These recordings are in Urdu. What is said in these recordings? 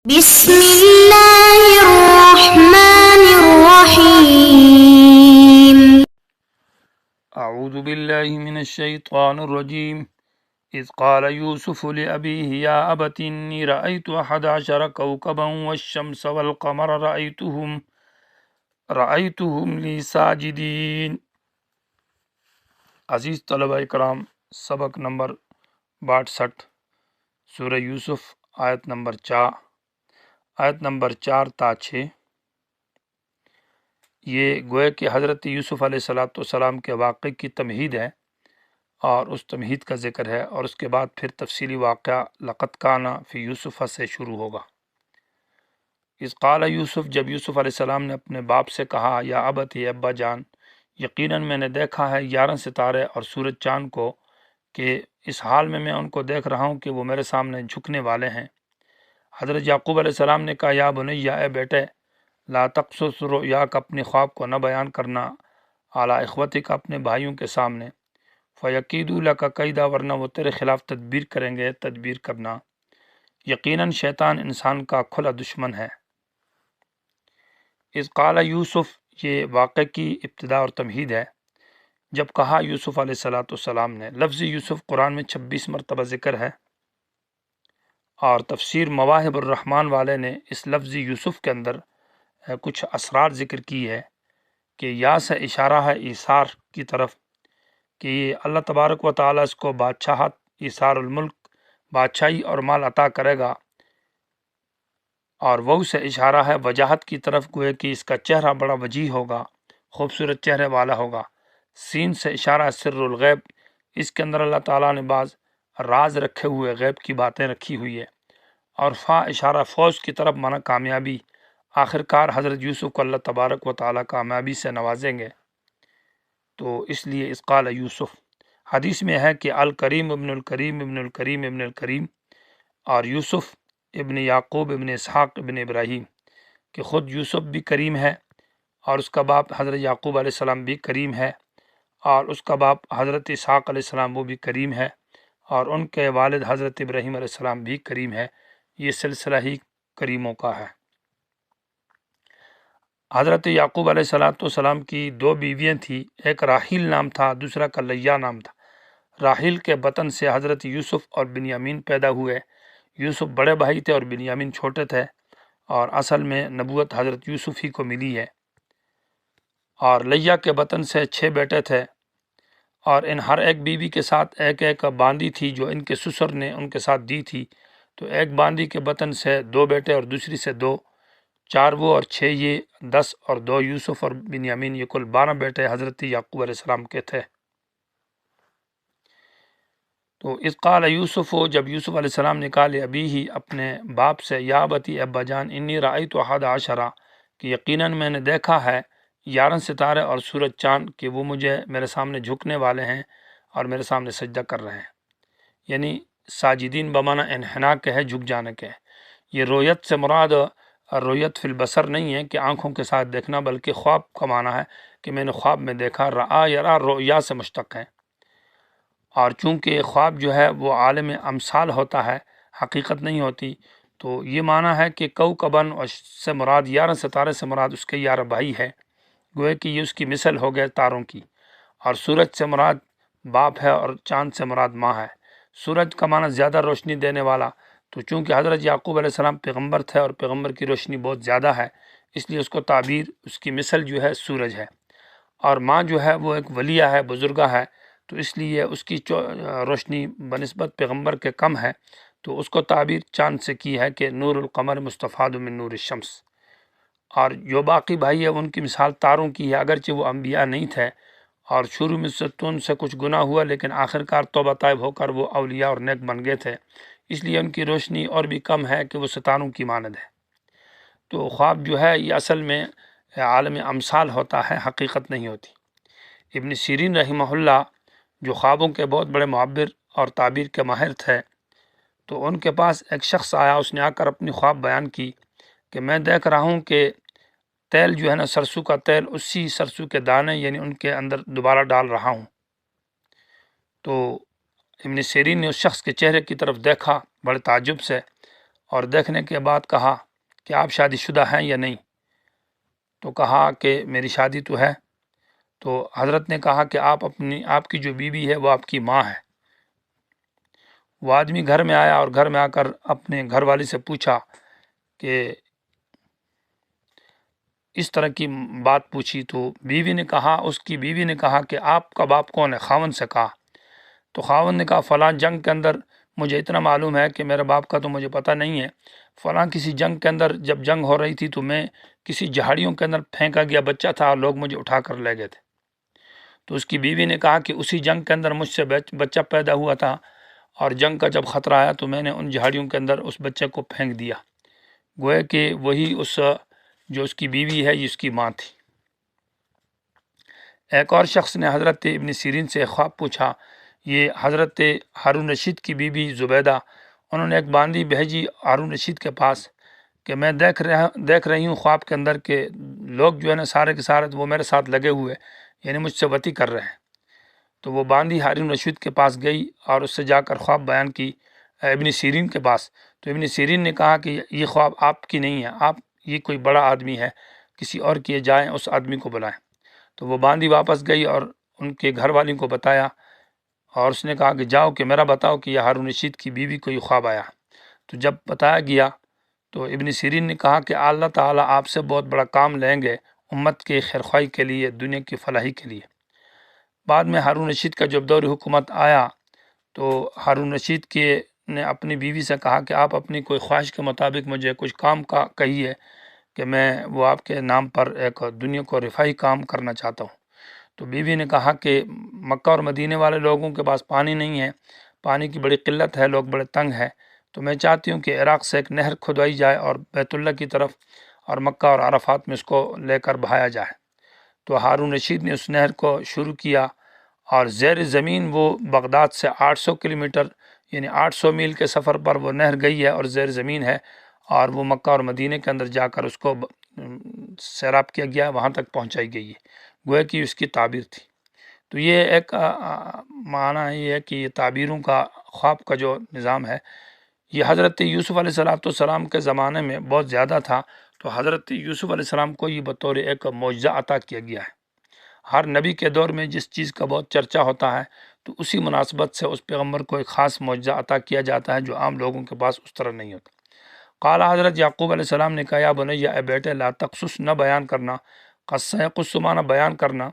بسم اللہ الرحمن الرحیم۔ اعوذ باللہ من الشیطان الرجیم اذ قال یوسف لأبیہ یا ابت انی رأیت 11 کوکبا والشمس والقمر رأیتهم لی ساجدین۔ عزیز طلبہ کرام، سبق نمبر 62 سورہ یوسف آیت نمبر 4 تا 6۔ یہ گویا کہ حضرت یوسف علیہ السلام کے واقعے کی تمہید ہے، اور اس تمہید کا ذکر ہے، اور اس کے بعد پھر تفصیلی واقعہ لقد کان فی یوسف سے شروع ہوگا۔ اذ قال یوسف، جب یوسف علیہ السلام نے اپنے باپ سے کہا، یا ابت، یہ ابا جان، یقیناً میں نے دیکھا ہے 11 ستارے اور سورج چاند کو، کہ اس حال میں ان کو دیکھ رہا ہوں کہ وہ میرے سامنے جھکنے والے ہیں۔ حضرت یعقوب علیہ السلام نے کہا، یا بنیا، اے بیٹے، لا تقصص رؤیاک، اپنے خواب کو نہ بیان کرنا، اعلی اخوتک، اپنے بھائیوں کے سامنے، فیکیدوا لک کیدا، ورنہ وہ تیرے خلاف تدبیر کریں گے، تدبیر کرنا۔ یقیناً شیطان انسان کا کھلا دشمن ہے۔ اذ قال یوسف، یہ واقعے کی ابتدا اور تمہید ہے۔ جب کہا یوسف علیہ السلام نے، لفظ یوسف قرآن میں 26 مرتبہ ذکر ہے، اور تفسیر مواہب الرحمن والے نے اس لفظ یوسف کے اندر کچھ اسرار ذکر کی ہے، کہ یا سے اشارہ ہے ایثار کی طرف، کہ یہ اللہ تبارک و تعالیٰ اس کو بادشاہت، ایثار الملک، بادشاہی اور مال عطا کرے گا، اور وہ سے اشارہ ہے وجاہت کی طرف، گوئے کہ اس کا چہرہ بڑا وجیح ہوگا، خوبصورت چہرے والا ہوگا۔ سین سے اشارہ سر الغیب، اس کے اندر اللہ تعالیٰ نے بعض راز رکھے ہوئے، غیب کی باتیں رکھی ہوئی ہے۔ اور فا اشارہ فوز کی طرف، مانا کامیابی، آخر کار حضرت یوسف کو اللہ تبارک و تعالیٰ کامیابی سے نوازیں گے۔ تو اس لیے اذ قال یوسف، حدیث میں ہے کہ الکریم ابن الکریم ابن الکریم ابن الکریم، اور یوسف ابن یعقوب ابن اسحاق ابن ابراہیم، کہ خود یوسف بھی کریم ہے، اور اس کا باپ حضرت یعقوب علیہ السلام بھی کریم ہے، اور اس کا باپ حضرت اسحاق علیہ السلام وہ بھی کریم ہے، اور ان کے والد حضرت ابراہیم علیہ السلام بھی کریم ہے۔ یہ سلسلہ ہی کریموں کا ہے۔ حضرت یعقوب علیہ السلام کی 2 بیویاں تھیں، ایک راحیل نام تھا، دوسرا کا لیا نام تھا۔ راحیل کے بطن سے حضرت یوسف اور بنیامین پیدا ہوئے۔ یوسف بڑے بھائی تھے اور بنیامین چھوٹے تھے، اور اصل میں نبوت حضرت یوسف ہی کو ملی ہے۔ اور لیا کے بطن سے 6 بیٹے تھے، اور ان ہر ایک بیوی کے ساتھ ایک ایک باندی تھی، جو ان کے سسر نے ان کے ساتھ دی تھی۔ تو ایک باندی کے بطن سے 2 بیٹے اور دوسری سے 2، 4 وہ اور 6 یہ، 10 اور 2 یوسف اور بنیامین، یہ کل 12 بیٹے حضرت یعقوب علیہ السلام کے تھے۔ تو اذ قال یوسف، جب یوسف علیہ السلام نے کہا لابیہ، اپنے باپ سے، یا ابتی، ابا جان، انی رأیت 11، کہ یقیناً میں نے دیکھا ہے 11 ستارے اور سورج چاند، کہ وہ مجھے میرے سامنے جھکنے والے ہیں اور میرے سامنے سجدہ کر رہے ہیں۔ یعنی ساجدین بمعنی انحناء کے ہے، جھک جانے کے ہے۔ یہ رویت سے مراد رویت فی البصر نہیں ہے کہ آنکھوں کے ساتھ دیکھنا، بلکہ خواب کا معنی ہے کہ میں نے خواب میں دیکھا۔ رآ یرا رؤیا سے مشتق ہے، اور چونکہ خواب جو ہے وہ عالم امثال ہوتا ہے، حقیقت نہیں ہوتی، تو یہ معنی ہے کہ کوکبن سے مراد 11 ستارے سے مراد اس کے 11 بھائی ہے، گوئے کہ یہ اس کی مثل ہو گئے تاروں کی۔ اور سورج سے مراد باپ ہے، اور چاند سے مراد ماں ہے۔ سورج کا معنی زیادہ روشنی دینے والا، تو چونکہ حضرت یعقوب علیہ السلام پیغمبر تھے اور پیغمبر کی روشنی بہت زیادہ ہے، اس لیے اس کو تعبیر، اس کی مثل جو ہے سورج ہے۔ اور ماں جو ہے وہ ایک ولیہ ہے، بزرگہ ہے، تو اس لیے اس کی روشنی بنسبت پیغمبر کے کم ہے، تو اس کو تعبیر چاند سے کی ہے کہ نور القمر مستفاد من نور الشمس۔ اور جو باقی بھائی ہے ان کی مثال تاروں کی ہے، اگرچہ وہ انبیاء نہیں تھے، اور شروع میں ان سے کچھ گناہ ہوا، لیکن آخر کار توبہ طائب ہو کر وہ اولیاء اور نیک بن گئے تھے، اس لیے ان کی روشنی اور بھی کم ہے کہ وہ ستاروں کی مانند ہے۔ تو خواب جو ہے یہ اصل میں عالم امثال ہوتا ہے، حقیقت نہیں ہوتی۔ ابن سیرین رحمہ اللہ، جو خوابوں کے بہت بڑے معبر اور تعبیر کے ماہر تھے، تو ان کے پاس ایک شخص آیا، اس نے آ کر اپنی خواب بیان کی کہ میں دیکھ رہا ہوں کہ تیل جو ہے نا، سرسوں کا تیل، اسی سرسوں کے دانے یعنی ان کے اندر دوبارہ ڈال رہا ہوں۔ تو ابن سیرین نے اس شخص کے چہرے کی طرف دیکھا بڑے تعجب سے، اور دیکھنے کے بعد کہا کہ آپ شادی شدہ ہیں یا نہیں؟ تو کہا کہ میری شادی تو ہے۔ تو حضرت نے کہا کہ آپ کی جو بیوی ہے وہ آپ کی ماں ہے۔ وہ آدمی گھر میں آیا اور گھر میں آ کر اپنے گھر والی سے پوچھا کہ اس طرح کی بات پوچھی، تو اس کی بیوی نے کہا کہ آپ کا باپ کون ہے؟ خاوند سے کہا۔ تو خاوند نے کہا فلاں جنگ کے اندر مجھے اتنا معلوم ہے کہ میرے باپ کا تو مجھے پتہ نہیں ہے، فلاں کسی جنگ کے اندر جب جنگ ہو رہی تھی تو میں کسی جھاڑیوں کے اندر پھینکا گیا بچہ تھا اور لوگ مجھے اٹھا کر لے گئے تھے۔ تو اس کی بیوی نے کہا کہ اسی جنگ کے اندر مجھ سے بچہ پیدا ہوا تھا، اور جنگ کا جب خطرہ آیا تو میں نے ان جھاڑیوں کے اندر اس بچے کو پھینک دیا۔ گویا کہ وہی جو اس کی بیوی ہے یہ اس کی ماں تھی۔ ایک اور شخص نے حضرت ابن سیرین سے خواب پوچھا، یہ حضرت ہارون رشید کی بیوی زبیدہ، انہوں نے ایک باندی بھیجی ہارون رشید کے پاس کہ میں دیکھ رہی ہوں خواب کے اندر کہ لوگ جو ہے نا سارے کے سارے وہ میرے ساتھ لگے ہوئے، یعنی مجھ سے وطی کر رہے ہیں۔ تو وہ باندی ہارون رشید کے پاس گئی اور اس سے جا کر خواب بیان کی ابن سیرین کے پاس۔ تو ابن سیرین نے کہا کہ یہ خواب آپ کی نہیں ہے، یہ کوئی بڑا آدمی ہے، کسی اور کیے جائیں، اس آدمی کو بلائیں۔ تو وہ باندی واپس گئی اور ان کے گھر والی کو بتایا، اور اس نے کہا کہ جاؤ کہ میرا بتاؤ کہ یہ ہارون رشید کی بیوی کو یہ خواب آیا۔ تو جب بتایا گیا تو ابن سیرین نے کہا کہ اللہ تعالیٰ آپ سے بہت بڑا کام لیں گے امت کے خیرخواہی کے لیے، دنیا کی فلاحی کے لیے۔ بعد میں ہارون رشید کا جب دور حکومت آیا تو ہارون رشید نے اپنی بیوی سے کہا کہ آپ اپنی کوئی خواہش کے مطابق مجھے کچھ کام کا کہیے کہ میں وہ آپ کے نام پر ایک دنیا کو رفاہی کام کرنا چاہتا ہوں۔ تو بیوی نے کہا کہ مکہ اور مدینے والے لوگوں کے پاس پانی نہیں ہے، پانی کی بڑی قلت ہے، لوگ بڑے تنگ ہیں، تو میں چاہتی ہوں کہ عراق سے ایک نہر کھدوائی جائے اور بیت اللہ کی طرف اور مکہ اور عرفات میں اس کو لے کر بہایا جائے۔ تو ہارون رشید نے اس نہر کو شروع کیا، اور زیر زمین وہ بغداد سے 800 کلومیٹر یعنی 800 میل کے سفر پر وہ نہر گئی ہے اور زیر زمین ہے، اور وہ مکہ اور مدینہ کے اندر جا کر اس کو سیراب کیا گیا، وہاں تک پہنچائی گئی ہے، گویا کہ اس کی تعبیر تھی۔ تو یہ ایک معنی یہ ہے کہ یہ تعبیروں کا خواب کا جو نظام ہے یہ حضرت یوسف علیہ السلام کے زمانے میں بہت زیادہ تھا۔ تو حضرت یوسف علیہ السلام کو یہ بطور ایک معجزہ عطا کیا گیا ہے۔ ہر نبی کے دور میں جس چیز کا بہت چرچا ہوتا ہے تو اسی مناسبت سے اس پیغمبر کو ایک خاص معجزہ عطا کیا جاتا ہے جو عام لوگوں کے پاس اس طرح نہیں ہوتا۔ قال حضرت یعقوب علیہ السلام نے کہا یا بنی، اے بیٹے، لا تقصص، نہ بیان کرنا، قصہ قص معنی بیان کرنا،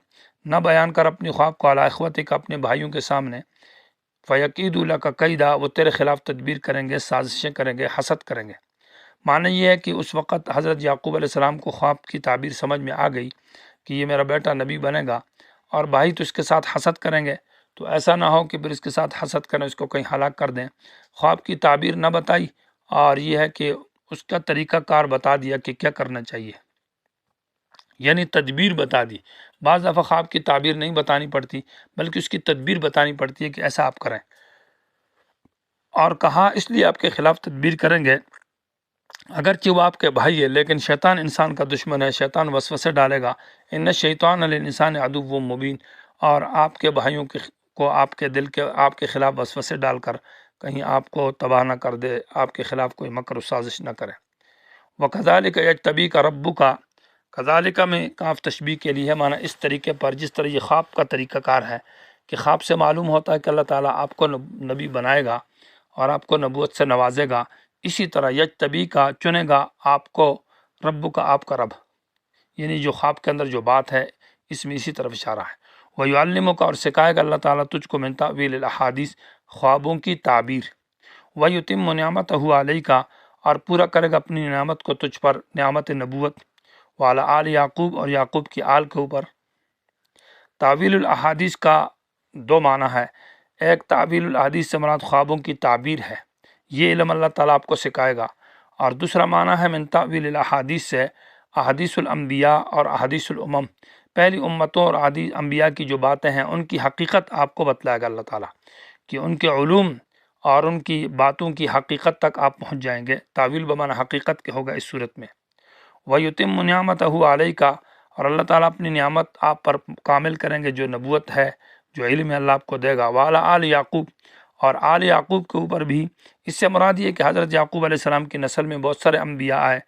نہ بیان کر اپنی خواب کو علی اخوتک، اپنے بھائیوں کے سامنے، فیکیدوا لک کیدا، وہ تیرے خلاف تدبیر کریں گے، سازشیں کریں گے، حسد کریں گے۔ معنی یہ ہے کہ اس وقت حضرت یعقوب علیہ السلام کو خواب کی تعبیر سمجھ میں آ گئی کہ یہ میرا بیٹا نبی بنے گا، اور بھائی تو اس کے ساتھ حسد کریں گے، تو ایسا نہ ہو کہ پھر اس کے ساتھ حسد کریں، اس کو کہیں ہلاک کر دیں۔ خواب کی تعبیر نہ بتائی، اور یہ ہے کہ اس کا طریقہ کار بتا دیا کہ کیا کرنا چاہیے، یعنی تدبیر بتا دی۔ بعض دفعہ خواب کی تعبیر نہیں بتانی پڑتی بلکہ اس کی تدبیر بتانی پڑتی ہے کہ ایسا آپ کریں، اور کہا اس لیے آپ کے خلاف تدبیر کریں گے اگرچہ وہ آپ کے بھائی ہے، لیکن شیطان انسان کا دشمن ہے، شیطان وسوسے ڈالے گا، ان الشیطان للانسان عدو مبین، اور آپ کے بھائیوں کو آپ کے دل کے آپ کے خلاف وسوسے ڈال کر کہیں آپ کو تباہ نہ کر دے، آپ کے خلاف کوئی مکر و سازش نہ کرے۔ وَكَذَلِكَ يَجْتَبِيكَ رَبُّكَ، کذالک میں کاف تشبیہ کے لیے ہے، معنی اس طریقے پر جس طرح یہ خواب کا طریقہ کار ہے کہ خواب سے معلوم ہوتا ہے کہ اللہ تعالیٰ آپ کو نبی بنائے گا اور آپ کو نبوت سے نوازے گا، اسی طرح یجتبی کا چنے گا آپ کو، رب کا آپ کا رب، یعنی جو خواب کے اندر جو بات ہے اس میں اسی طرف اشارہ ہے۔ وَيُعَلِّمُكَ، اور سکھائے گا اللہ تعالیٰ تجھ کو، من تأویل الاحادیث، خوابوں کی تعبیر، وَيُتِمُّ نعمتہ علیک، اور پورا کرے گا اپنی نعمت کو تجھ پر، نعمت نبوت، وعلی آل یعقوب، اور یعقوب کی آل کے اوپر۔ تعویل الاحادیث کا دو معنی ہے، ایک تعویل الاحادیث سے مراد خوابوں کی تعبیر ہے، یہ علم اللہ تعالیٰ آپ کو سکھائے گا، اور دوسرا معنی ہے من تعویل الاحادیث سے احادیث الانبیاء اور احادیث الامم، پہلی امتوں اور انبیاء کی جو باتیں ہیں ان کی حقیقت آپ کو بتلائے گا اللہ تعالیٰ، کہ ان کے علوم اور ان کی باتوں کی حقیقت تک آپ پہنچ جائیں گے۔ تعویل بمعنی حقیقت کے ہوگا اس صورت میں۔ وَيُتِمُّ نِعْمَتَهُ عَلَيْكَ، اور اللہ تعالیٰ اپنی نعمت آپ پر کامل کریں گے، جو نبوت ہے، جو علم اللہ آپ کو دے گا، وَعَلَىٰ آلِ یعقوب، اور آل یعقوب کے اوپر بھی اس سے مراد یہ کہ حضرت یعقوب علیہ السلام کی نسل میں بہت سارے انبیاء آئے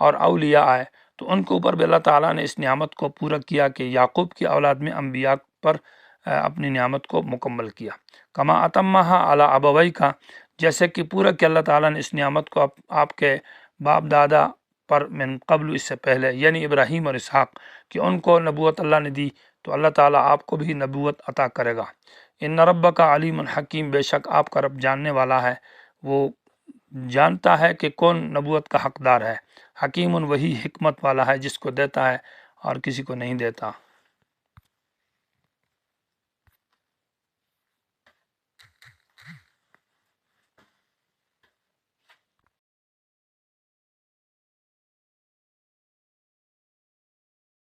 اور اولیاء آئے، تو ان کے اوپر بھی اللہ تعالیٰ نے اس نعمت کو پورا کیا کہ یعقوب کی اولاد میں انبیاء پر اپنی نعمت کو مکمل کیا۔ کما اتمہا علی ابوئی کا، جیسے کہ پورا کہ اللہ تعالیٰ نے اس نعمت کو آپ کے باپ دادا پر من قبل، اس سے پہلے، یعنی ابراہیم اور اسحاق، کہ ان کو نبوت اللہ نے دی، تو اللہ تعالیٰ آپ کو بھی نبوت عطا کرے گا۔ ان ربک علیم حکیم، بے شک آپ کا رب جاننے والا ہے، وہ جانتا ہے کہ کون نبوت کا حقدار ہے۔ حکیم وہی حکمت والا ہے جس کو دیتا ہے اور کسی کو نہیں دیتا۔